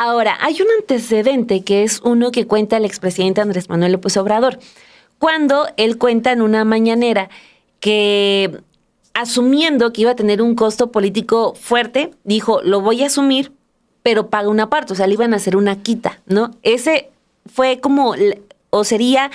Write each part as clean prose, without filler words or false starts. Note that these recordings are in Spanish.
Ahora, hay un antecedente que es uno que cuenta el expresidente Andrés Manuel López Obrador, cuando él cuenta en una mañanera que, asumiendo que iba a tener un costo político fuerte, dijo, lo voy a asumir, pero paga una parte, o sea, le iban a hacer una quita, ¿no? Ese fue como, o sería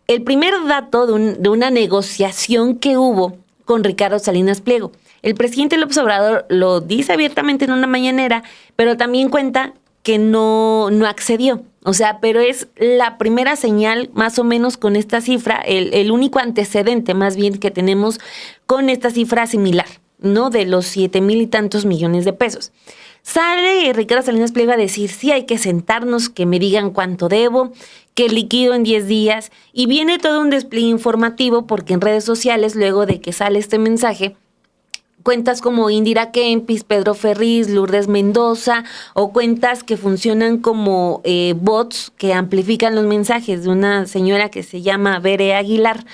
el primer dato de una negociación que hubo con Ricardo Salinas Pliego. El presidente López Obrador lo dice abiertamente en una mañanera, pero también cuenta que no accedió. O sea, pero es la primera señal más o menos con esta cifra, el único antecedente más bien que tenemos con esta cifra similar, ¿no? De los 7,000 y tantos millones de pesos. Sale Ricardo Salinas Pliego a decir, sí, hay que sentarnos, que me digan cuánto debo, que liquido en 10 días. Y viene todo un despliegue informativo porque en redes sociales, luego de que sale este mensaje, cuentas como Indira Kempis, Pedro Ferriz, Lourdes Mendoza, o cuentas que funcionan como bots que amplifican los mensajes de una señora que se llama Bere Aguilar.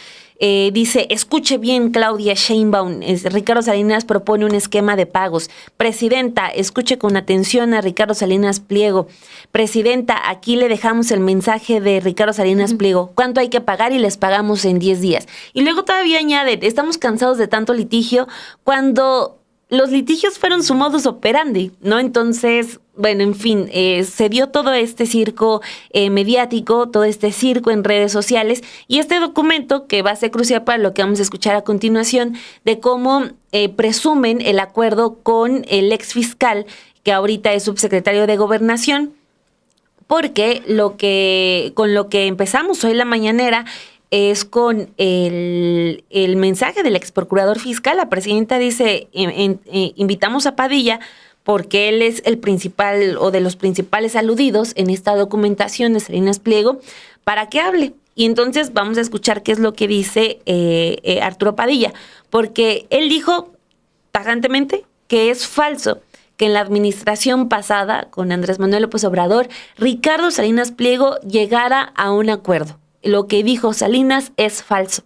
Dice, escuche bien, Claudia Sheinbaum, Ricardo Salinas propone un esquema de pagos. Presidenta, escuche con atención a Ricardo Salinas Pliego. Presidenta, aquí le dejamos el mensaje de Ricardo Salinas Pliego. ¿Cuánto hay que pagar? Y les pagamos en 10 días. Y luego todavía añade, estamos cansados de tanto litigio, cuando los litigios fueron su modus operandi, ¿no? Entonces, bueno, en fin, se dio todo este circo mediático, todo este circo en redes sociales, y este documento que va a ser crucial para lo que vamos a escuchar a continuación, de cómo presumen el acuerdo con el ex fiscal, que ahorita es subsecretario de Gobernación, porque con lo que empezamos hoy la mañanera es con el mensaje del ex procurador fiscal. La presidenta dice, invitamos a Padilla porque él es el principal o de los principales aludidos en esta documentación de Salinas Pliego para que hable. Y entonces vamos a escuchar qué es lo que dice Arturo Padilla, porque él dijo tajantemente que es falso que en la administración pasada con Andrés Manuel López Obrador, Ricardo Salinas Pliego llegara a un acuerdo. Lo que dijo Salinas es falso.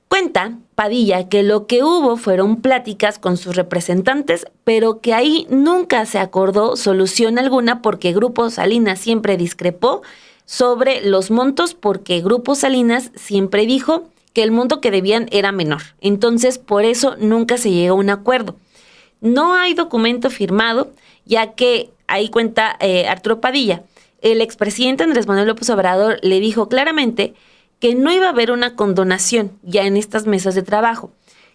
Cuenta Padilla que lo que hubo fueron pláticas con sus representantes, pero que ahí nunca se acordó solución alguna porque Grupo Salinas siempre discrepó sobre los montos, porque Grupo Salinas siempre dijo que el monto que debían era menor. Entonces, por eso nunca se llegó a un acuerdo. No hay documento firmado, ya que ahí cuenta Arturo Padilla. El expresidente Andrés Manuel López Obrador le dijo claramente que no iba a haber una condonación ya en estas mesas de trabajo,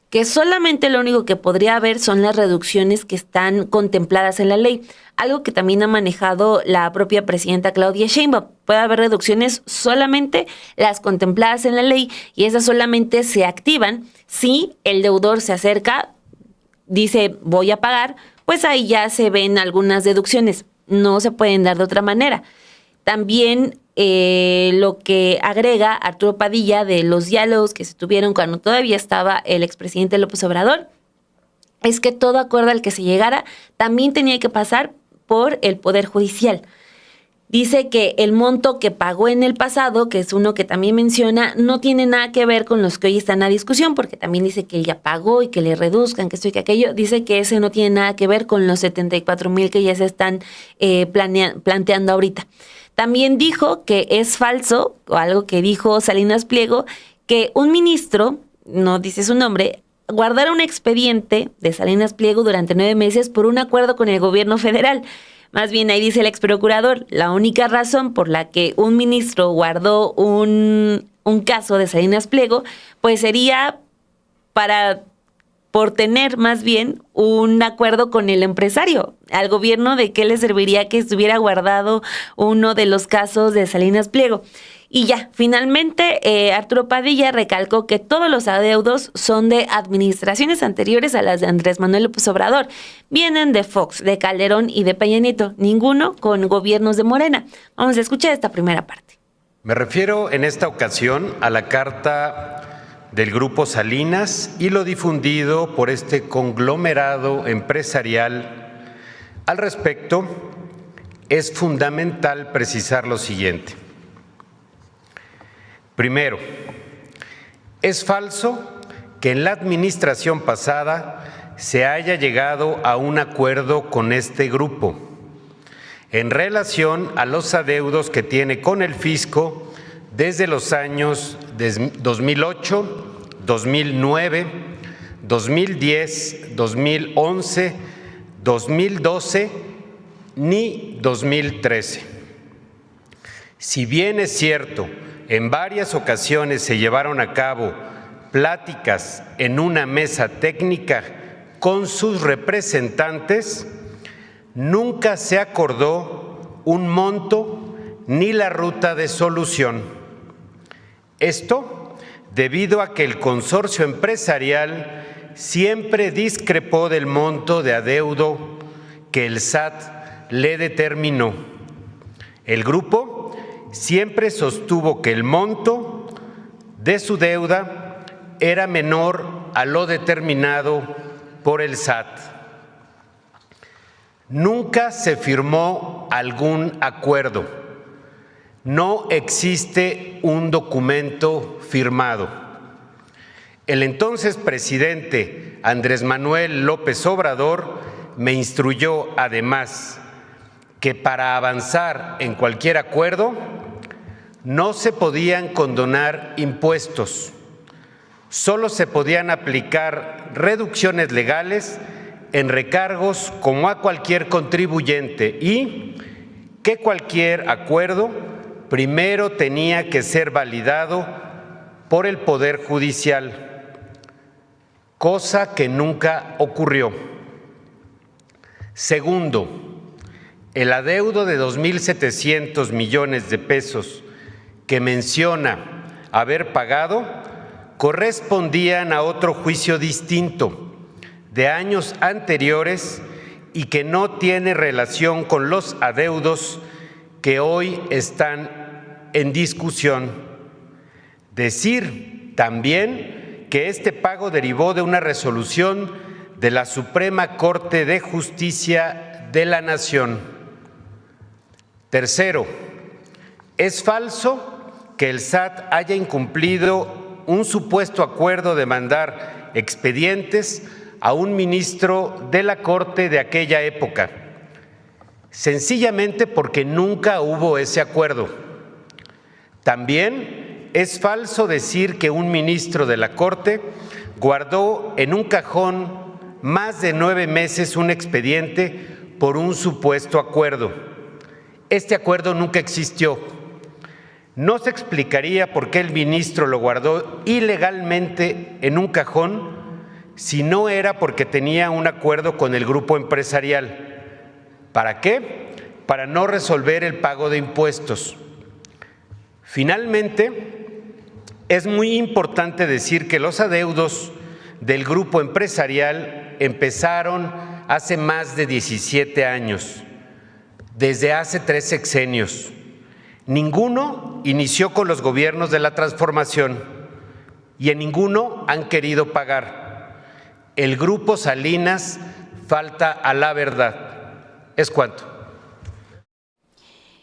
que solamente lo único que podría haber son las reducciones que están contempladas en la ley, algo que también ha manejado la propia presidenta Claudia Sheinbaum. Puede haber reducciones solamente las contempladas en la ley y esas solamente se activan si el deudor se acerca, dice voy a pagar, pues ahí ya se ven algunas deducciones. No se pueden dar de otra manera. También lo que agrega Arturo Padilla de los diálogos que se tuvieron cuando todavía estaba el expresidente López Obrador es que todo acuerdo al que se llegara también tenía que pasar por el Poder Judicial. Dice que el monto que pagó en el pasado, que es uno que también menciona, no tiene nada que ver con los que hoy están a discusión, porque también dice que él ya pagó y que le reduzcan, que esto y que aquello. Dice que ese no tiene nada que ver con los 74,000 que ya se están planteando ahorita. También dijo que es falso, o algo que dijo Salinas Pliego, que un ministro, no dice su nombre, guardara un expediente de Salinas Pliego durante 9 meses por un acuerdo con el gobierno federal. Más bien ahí dice el ex procurador, la única razón por la que un ministro guardó un caso de Salinas Pliego, pues sería por tener más bien un acuerdo con el empresario. Al gobierno, ¿de qué le serviría que estuviera guardado uno de los casos de Salinas Pliego? Y ya, finalmente, Arturo Padilla recalcó que todos los adeudos son de administraciones anteriores a las de Andrés Manuel López Obrador. Vienen de Fox, de Calderón y de Peña Nieto, ninguno con gobiernos de Morena. Vamos a escuchar esta primera parte. Me refiero en esta ocasión a la carta del Grupo Salinas y lo difundido por este conglomerado empresarial. Al respecto, es fundamental precisar lo siguiente. Primero, es falso que en la administración pasada se haya llegado a un acuerdo con este grupo. en relación a los adeudos que tiene con el fisco desde los años 2008, 2009, 2010, 2011, 2012 ni 2013. Si bien es cierto, en varias ocasiones se llevaron a cabo pláticas en una mesa técnica con sus representantes, nunca se acordó un monto ni la ruta de solución. Esto debido a que el consorcio empresarial siempre discrepó del monto de adeudo que el SAT le determinó. El grupo siempre sostuvo que el monto de su deuda era menor a lo determinado por el SAT. Nunca se firmó algún acuerdo. No existe un documento firmado. El entonces presidente Andrés Manuel López Obrador me instruyó además que para avanzar en cualquier acuerdo no se podían condonar impuestos, solo se podían aplicar reducciones legales en recargos como a cualquier contribuyente y que cualquier acuerdo primero tenía que ser validado por el Poder Judicial, cosa que nunca ocurrió. Segundo, el adeudo de 2.700 millones de pesos que menciona haber pagado correspondían a otro juicio distinto de años anteriores y que no tiene relación con los adeudos que hoy están en discusión. Decir también que este pago derivó de una resolución de la Suprema Corte de Justicia de la Nación. Tercero, es falso que el SAT haya incumplido un supuesto acuerdo de mandar expedientes a un ministro de la Corte de aquella época, sencillamente porque nunca hubo ese acuerdo. También es falso decir que un ministro de la Corte guardó en un cajón más de 9 meses un expediente por un supuesto acuerdo. Este acuerdo nunca existió. No se explicaría por qué el ministro lo guardó ilegalmente en un cajón si no era porque tenía un acuerdo con el grupo empresarial. ¿Para qué? Para no resolver el pago de impuestos. Finalmente, es muy importante decir que los adeudos del grupo empresarial empezaron hace más de 17 años, desde hace 3 sexenios. Ninguno inició con los gobiernos de la transformación y en ninguno han querido pagar. El grupo Salinas falta a la verdad. Es cuanto.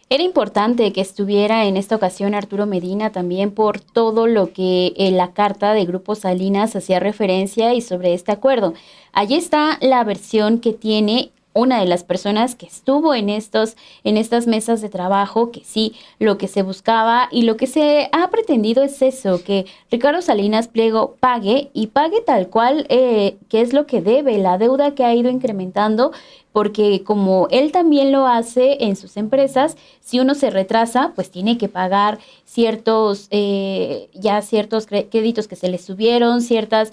Era importante que estuviera en esta ocasión Arturo Medina también por todo lo que en la carta de Grupo Salinas hacía referencia y sobre este acuerdo. Allí está la versión que tiene una de las personas que estuvo en estas mesas de trabajo, que sí, lo que se buscaba y lo que se ha pretendido es eso, que Ricardo Salinas Pliego pague y pague tal cual, que es lo que debe, la deuda que ha ido incrementando, porque como él también lo hace en sus empresas, si uno se retrasa, pues tiene que pagar ciertos créditos que se le subieron, ciertas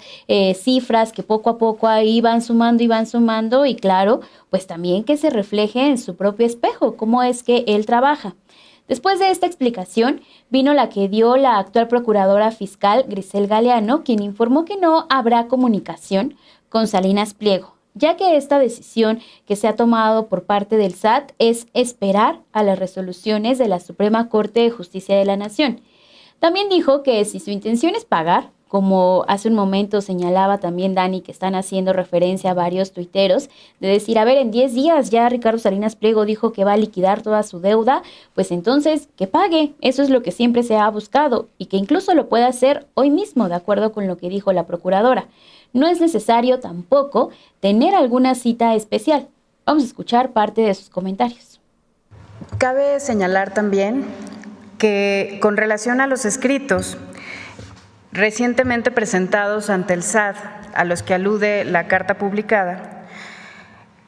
cifras que poco a poco ahí van sumando y claro, pues también que se refleje en su propio espejo, cómo es que él trabaja. Después de esta explicación, vino la que dio la actual procuradora fiscal Grisel Galeano, quien informó que no habrá comunicación con Salinas Pliego, ya que esta decisión que se ha tomado por parte del SAT es esperar a las resoluciones de la Suprema Corte de Justicia de la Nación. También dijo que si su intención es pagar, como hace un momento señalaba también Dani, que están haciendo referencia a varios tuiteros, de decir, a ver, en 10 días ya Ricardo Salinas Pliego dijo que va a liquidar toda su deuda, pues entonces que pague, eso es lo que siempre se ha buscado y que incluso lo puede hacer hoy mismo, de acuerdo con lo que dijo la procuradora. No es necesario tampoco tener alguna cita especial. Vamos a escuchar parte de sus comentarios. Cabe señalar también que con relación a los escritos recientemente presentados ante el SAT, a los que alude la carta publicada,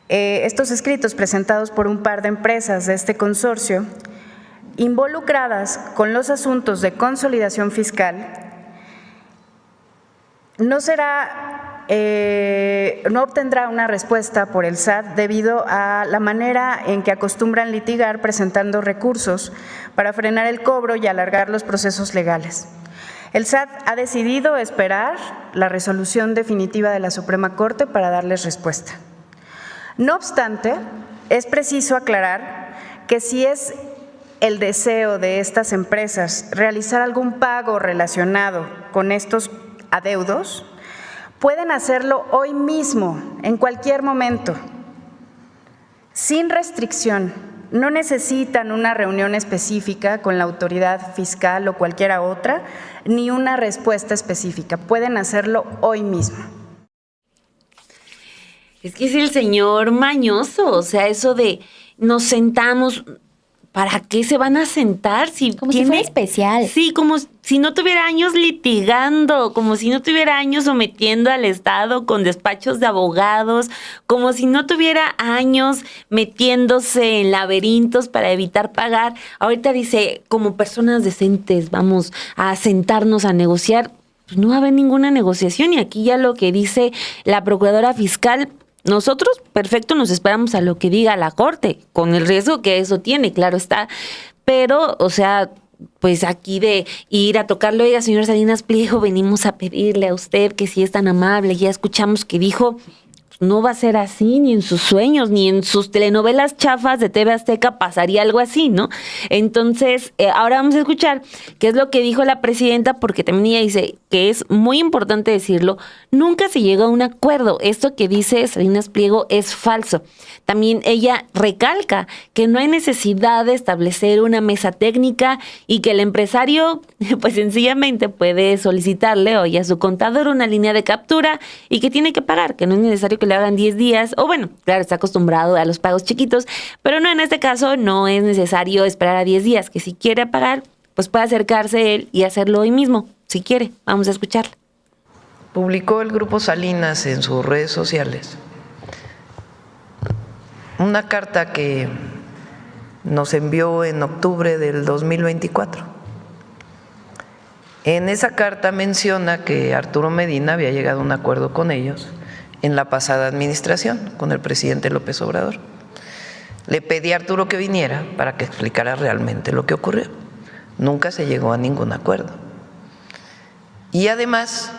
estos escritos presentados por un par de empresas de este consorcio, involucradas con los asuntos de consolidación fiscal, no obtendrá una respuesta por el SAT debido a la manera en que acostumbran litigar presentando recursos para frenar el cobro y alargar los procesos legales. El SAT ha decidido esperar la resolución definitiva de la Suprema Corte para darles respuesta. No obstante, es preciso aclarar que si es el deseo de estas empresas realizar algún pago relacionado con estos adeudos, pueden hacerlo hoy mismo, en cualquier momento, sin restricción. No necesitan una reunión específica con la autoridad fiscal o cualquiera otra, ni una respuesta específica. Pueden hacerlo hoy mismo. Es que es el señor mañoso, o sea, eso de nos sentamos, ¿para qué se van a sentar? Si como si fuera especial. Sí, como si no tuviera años litigando, como si no tuviera años sometiendo al Estado con despachos de abogados, como si no tuviera años metiéndose en laberintos para evitar pagar. Ahorita dice, como personas decentes, vamos a sentarnos a negociar. Pues no va a haber ninguna negociación, y aquí ya lo que dice la procuradora fiscal, nosotros, perfecto, nos esperamos a lo que diga la Corte, con el riesgo que eso tiene, claro está. Pero, o sea, pues aquí de ir a tocarlo, oiga, señor Salinas Pliego, venimos a pedirle a usted que si es tan amable, ya escuchamos que dijo, no va a ser así, ni en sus sueños, ni en sus telenovelas chafas de TV Azteca pasaría algo así, ¿no? Entonces, ahora vamos a escuchar qué es lo que dijo la presidenta, porque también ella dice que es muy importante decirlo, nunca se llegó a un acuerdo. Esto que dice Salinas Pliego es falso. También ella recalca que no hay necesidad de establecer una mesa técnica y que el empresario, pues sencillamente puede solicitarle, oye, a su contador una línea de captura y que tiene que pagar, que no es necesario que le hagan 10 días, o bueno, claro, está acostumbrado a los pagos chiquitos, pero no, en este caso no es necesario esperar a 10 días, que si quiere pagar, pues puede acercarse él y hacerlo hoy mismo, si quiere. Vamos a escucharla. Publicó el Grupo Salinas en sus redes sociales una carta que nos envió en octubre del 2024. En esa carta menciona que Arturo Medina había llegado a un acuerdo con ellos en la pasada administración, con el presidente López Obrador. Le pedí a Arturo que viniera para que explicara realmente lo que ocurrió. Nunca se llegó a ningún acuerdo. Y además,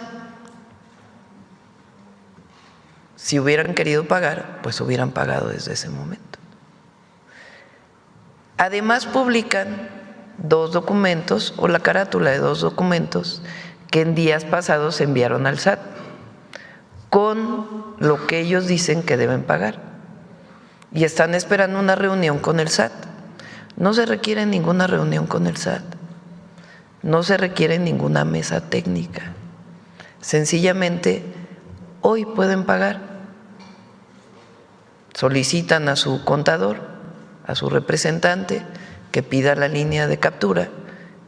si hubieran querido pagar, pues hubieran pagado desde ese momento. Además, publican 2 documentos o la carátula de 2 documentos que en días pasados se enviaron al SAT con lo que ellos dicen que deben pagar y están esperando una reunión con el SAT. No se requiere ninguna reunión con el SAT, no se requiere ninguna mesa técnica, sencillamente hoy pueden pagar. Solicitan a su contador, a su representante, que pida la línea de captura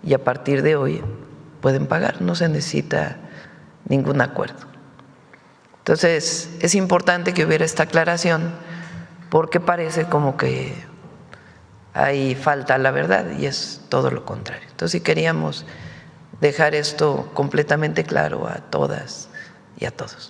y a partir de hoy pueden pagar, no se necesita ningún acuerdo. Entonces, es importante que hubiera esta aclaración porque parece como que hay falta a la verdad y es todo lo contrario. Entonces, sí queríamos dejar esto completamente claro a todas y a todos.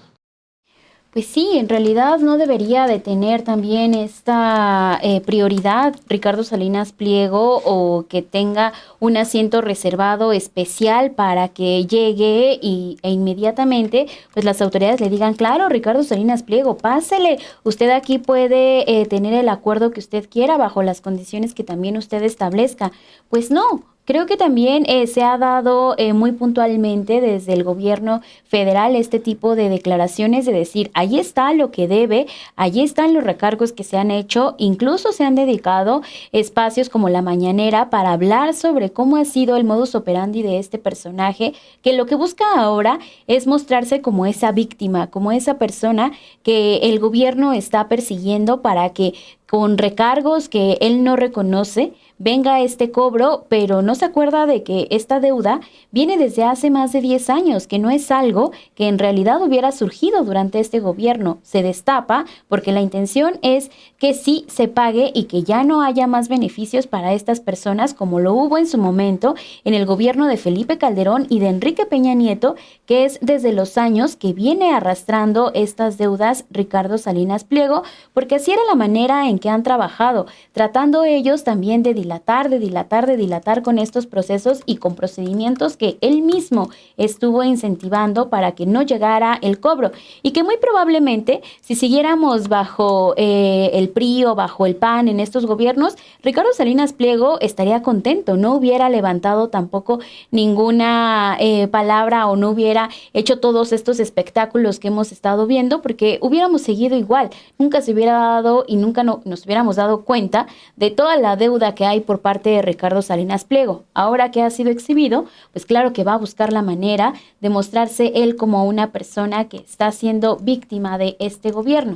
Pues sí, en realidad no debería de tener también esta prioridad Ricardo Salinas Pliego, o que tenga un asiento reservado especial para que llegue e inmediatamente pues las autoridades le digan, claro, Ricardo Salinas Pliego, pásele, usted aquí puede tener el acuerdo que usted quiera bajo las condiciones que también usted establezca. Pues no. Creo que también se ha dado muy puntualmente desde el gobierno federal este tipo de declaraciones de decir, ahí está lo que debe, allí están los recargos que se han hecho, incluso se han dedicado espacios como La Mañanera para hablar sobre cómo ha sido el modus operandi de este personaje, que lo que busca ahora es mostrarse como esa víctima, como esa persona que el gobierno está persiguiendo para que con recargos que él no reconoce, venga este cobro, pero no se acuerda de que esta deuda viene desde hace más de 10 años, que no es algo que en realidad hubiera surgido durante este gobierno. Se destapa porque la intención es que sí se pague y que ya no haya más beneficios para estas personas como lo hubo en su momento en el gobierno de Felipe Calderón y de Enrique Peña Nieto, que es desde los años que viene arrastrando estas deudas Ricardo Salinas Pliego, porque así era la manera en que han trabajado, tratando ellos también de dilatar con estos procesos y con procedimientos que él mismo estuvo incentivando para que no llegara el cobro, y que muy probablemente si siguiéramos bajo el PRI o bajo el PAN en estos gobiernos, Ricardo Salinas Pliego estaría contento, no hubiera levantado tampoco ninguna palabra o no hubiera hecho todos estos espectáculos que hemos estado viendo, porque hubiéramos seguido igual, nunca se hubiera dado y nunca nos hubiéramos dado cuenta de toda la deuda que hay por parte de Ricardo Salinas Pliego. Ahora que ha sido exhibido, pues claro que va a buscar la manera de mostrarse él como una persona que está siendo víctima de este gobierno.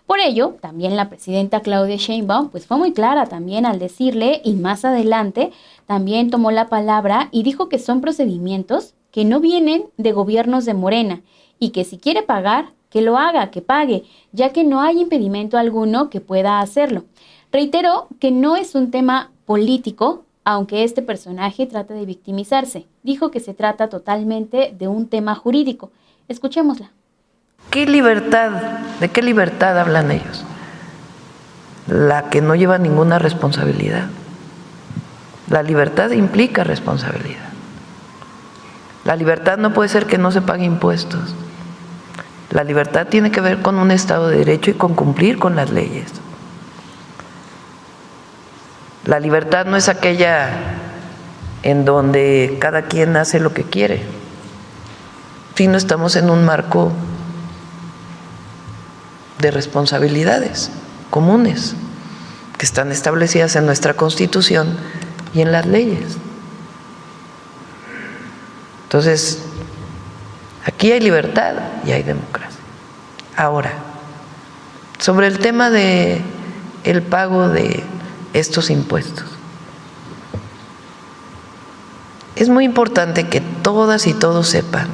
Por ello, también la presidenta Claudia Sheinbaum pues fue muy clara también al decirle, y más adelante también tomó la palabra y dijo que son procedimientos que no vienen de gobiernos de Morena y que si quiere pagar, que lo haga, que pague, ya que no hay impedimento alguno que pueda hacerlo. Reiteró que no es un tema político, aunque este personaje trata de victimizarse. Dijo que se trata totalmente de un tema jurídico. Escuchémosla. ¿Qué libertad? ¿De qué libertad hablan ellos? La que no lleva ninguna responsabilidad. La libertad implica responsabilidad. La libertad no puede ser que no se pague impuestos. La libertad tiene que ver con un Estado de Derecho y con cumplir con las leyes. La libertad no es aquella en donde cada quien hace lo que quiere, sino estamos en un marco de responsabilidades comunes que están establecidas en nuestra Constitución y en las leyes. Entonces, aquí hay libertad y hay democracia. Ahora, sobre el tema de el pago de estos impuestos, es muy importante que todas y todos sepan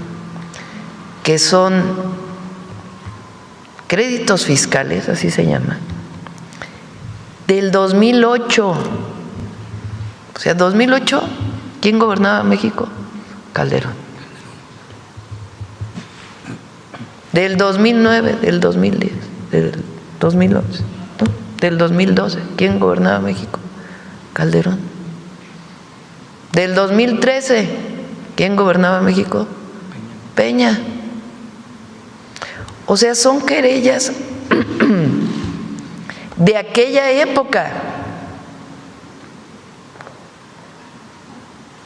que son créditos fiscales, así se llama, del 2008. O sea, 2008, ¿quién gobernaba México? Calderón. Del 2009, del 2010, del 2011, ¿no? Del 2012, ¿quién gobernaba México? Calderón. Del 2013, ¿quién gobernaba México? Peña. O sea, son querellas de aquella época.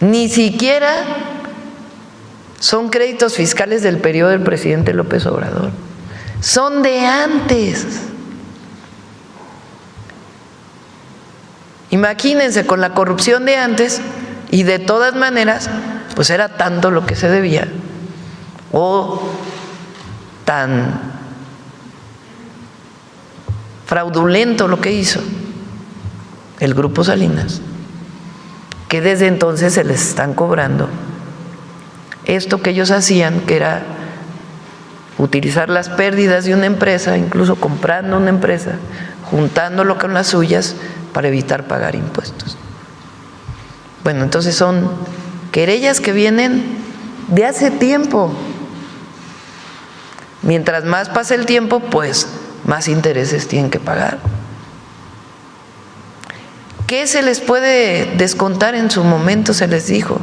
Ni siquiera son créditos fiscales del periodo del presidente López Obrador. Son de antes. Imagínense, con la corrupción de antes, y de todas maneras, pues era tanto lo que se debía, o tan fraudulento lo que hizo el Grupo Salinas, que desde entonces se les están cobrando esto que ellos hacían, que era utilizar las pérdidas de una empresa, incluso comprando una empresa, juntándolo con las suyas para evitar pagar impuestos. Bueno, entonces son querellas que vienen de hace tiempo. Mientras más pasa el tiempo, pues más intereses tienen que pagar. ¿Qué se les puede descontar? En su momento se les dijo,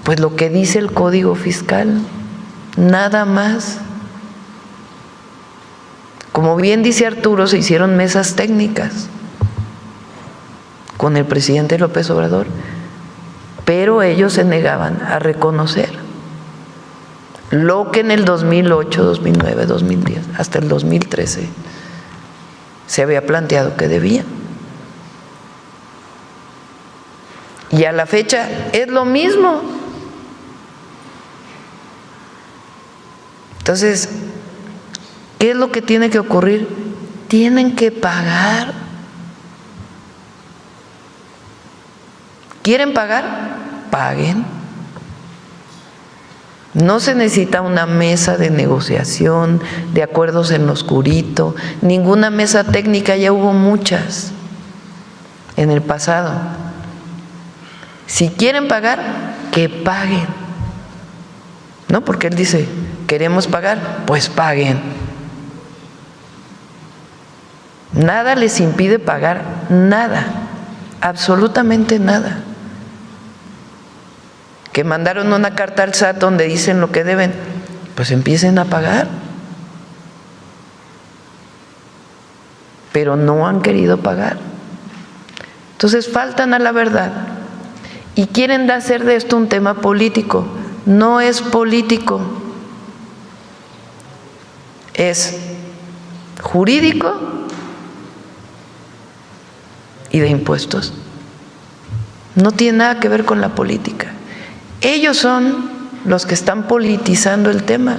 pues lo que dice el Código Fiscal, nada más. Como bien dice Arturo, se hicieron mesas técnicas con el presidente López Obrador, pero ellos se negaban a reconocer lo que en el 2008, 2009, 2010, hasta el 2013 se había planteado que debían. Y a la fecha es lo mismo. Entonces, ¿qué es lo que tiene que ocurrir? Tienen que pagar. ¿Quieren pagar? Paguen. No se necesita una mesa de negociación, de acuerdos en lo oscurito, ninguna mesa técnica, ya hubo muchas en el pasado. Si quieren pagar, que paguen. No, porque él dice, queremos pagar, pues paguen. Nada les impide pagar, nada, absolutamente nada. Que mandaron una carta al SAT donde dicen lo que deben, pues empiecen a pagar. Pero no han querido pagar. Entonces faltan a la verdad y quieren hacer de esto un tema político. No es político, es jurídico y de impuestos. No tiene nada que ver con la política. Ellos son los que están politizando el tema.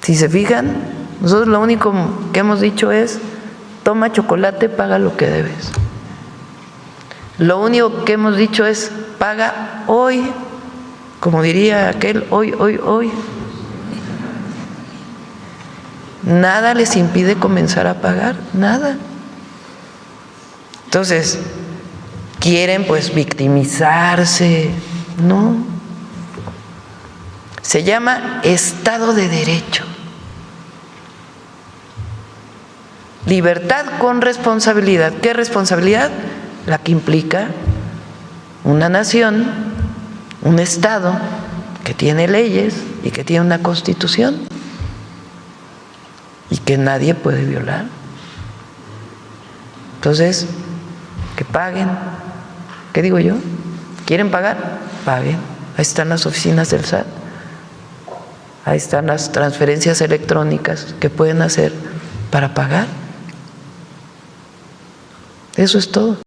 Si se fijan, nosotros lo único que hemos dicho es, toma chocolate, paga lo que debes. Lo único que hemos dicho es, paga hoy, como diría aquel, hoy. Nada les impide comenzar a pagar, nada. Entonces, quieren pues victimizarse, no. Se llama Estado de Derecho. Libertad con responsabilidad. ¿Qué responsabilidad? La que implica una nación, un Estado que tiene leyes y que tiene una Constitución y que nadie puede violar. Entonces, que paguen. ¿Qué digo yo? ¿Quieren pagar? Paguen. Ahí están las oficinas del SAT. Ahí están las transferencias electrónicas que pueden hacer para pagar. Eso es todo.